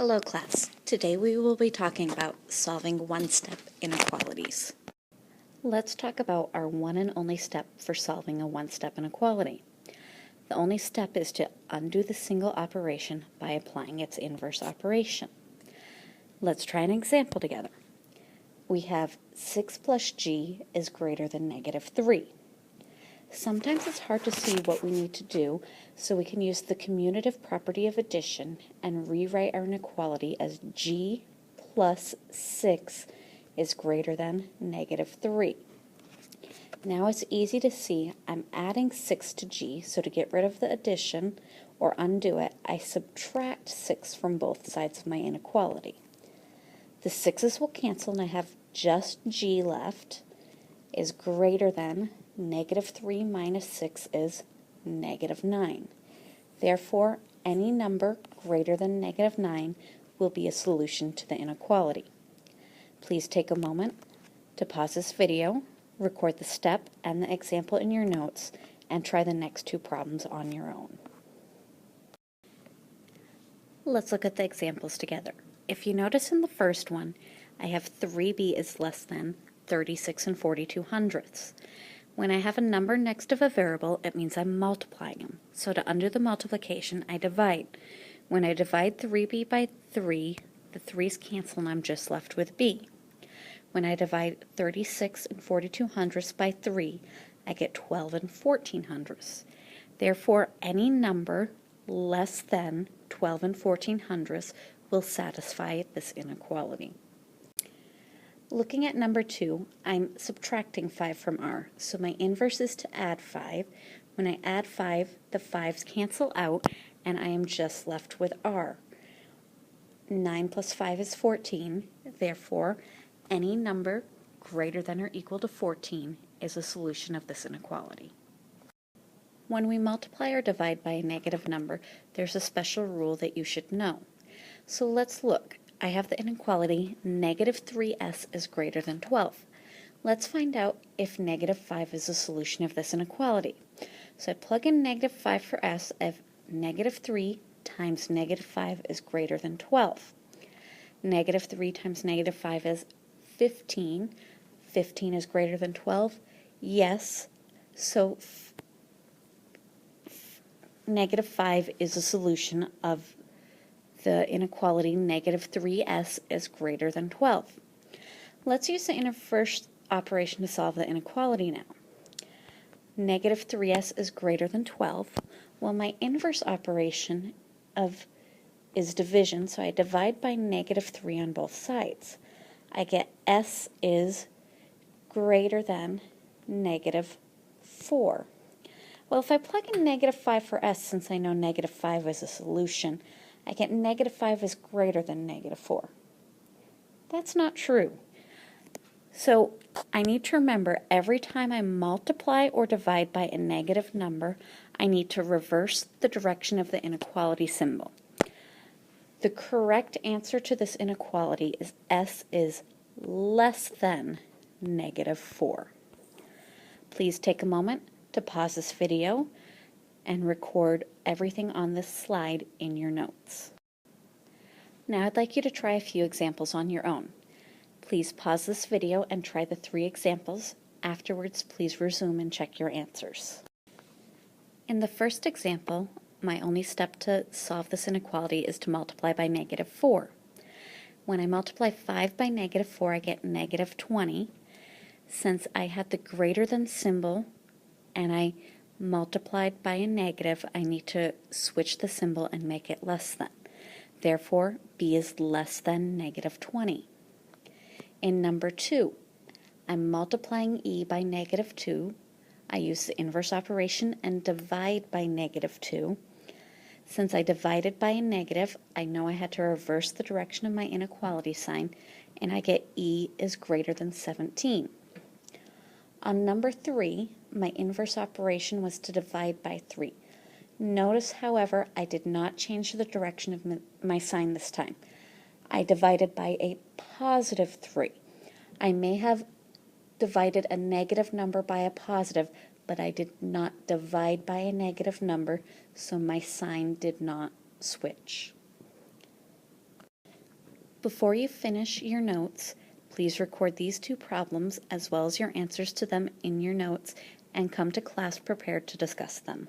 Hello class. Today we will be talking about solving one-step inequalities. Let's talk about our one and only step for solving a one-step inequality. The only step is to undo the single operation by applying its inverse operation. Let's try an example together. We have 6 plus g is greater than -3. Sometimes it's hard to see what we need to do, so we can use the commutative property of addition and rewrite our inequality as g plus 6 is greater than -3. Now it's easy to see I'm adding 6 to g, so to get rid of the addition or undo it, I subtract 6 from both sides of my inequality. The 6's will cancel and I have just g left is greater than -3 minus 6 is -9. Therefore, any number greater than -9 will be a solution to the inequality. Please take a moment to pause this video, record the step and the example in your notes, and try the next two problems on your own. Let's look at the examples together. If you notice in the first one, I have 3b is less than 36 and 42/100ths. When I have a number next to a variable, it means I'm multiplying them. So to undo the multiplication, I divide. When I divide 3b by 3, the 3's cancel and I'm just left with b. When I divide 36 and 42/100ths by 3, I get 12 and 14/100ths. Therefore, any number less than 12 and 14/100ths will satisfy this inequality. Looking at number 2, I'm subtracting 5 from r, so my inverse is to add 5. When I add 5, the 5's cancel out, and I am just left with r. 9 plus 5 is 14, therefore, any number greater than or equal to 14 is a solution of this inequality. When we multiply or divide by a negative number, there's a special rule that you should know. So let's look. I have the inequality -3s is greater than 12. Let's find out if -5 is a solution of this inequality. So I plug in -5 for s, I have -3 times -5 is greater than 12. -3 times -5 is 15. 15 is greater than 12? Yes. So -5 is a solution of the inequality -3s is greater than 12. Let's use the inverse operation to solve the inequality now. -3s is greater than 12. Well, my inverse operation is division, so I divide by -3 on both sides. I get s is greater than -4. Well, if I plug in -5 for s, since I know -5 is a solution, I get -5 is greater than -4. That's not true. So I need to remember every time I multiply or divide by a negative number, I need to reverse the direction of the inequality symbol. The correct answer to this inequality is s is less than -4. Please take a moment to pause this video and record everything on this slide in your notes. Now I'd like you to try a few examples on your own. Please pause this video and try the 3 examples. Afterwards, please resume and check your answers. In the first example, my only step to solve this inequality is to multiply by -4. When I multiply 5 by -4, I get -20. Since I had the greater than symbol and I multiplied by a negative, I need to switch the symbol and make it less than. Therefore, b is less than -20. In number 2, I'm multiplying e by -2. I use the inverse operation and divide by -2. Since I divided by a negative, I know I had to reverse the direction of my inequality sign, and I get e is greater than 17. On number 3, my inverse operation was to divide by 3. Notice, however, I did not change the direction of my sign this time. I divided by a positive 3. I may have divided a negative number by a positive, but I did not divide by a negative number, so my sign did not switch. Before you finish your notes, please record these two problems as well as your answers to them in your notes and come to class prepared to discuss them.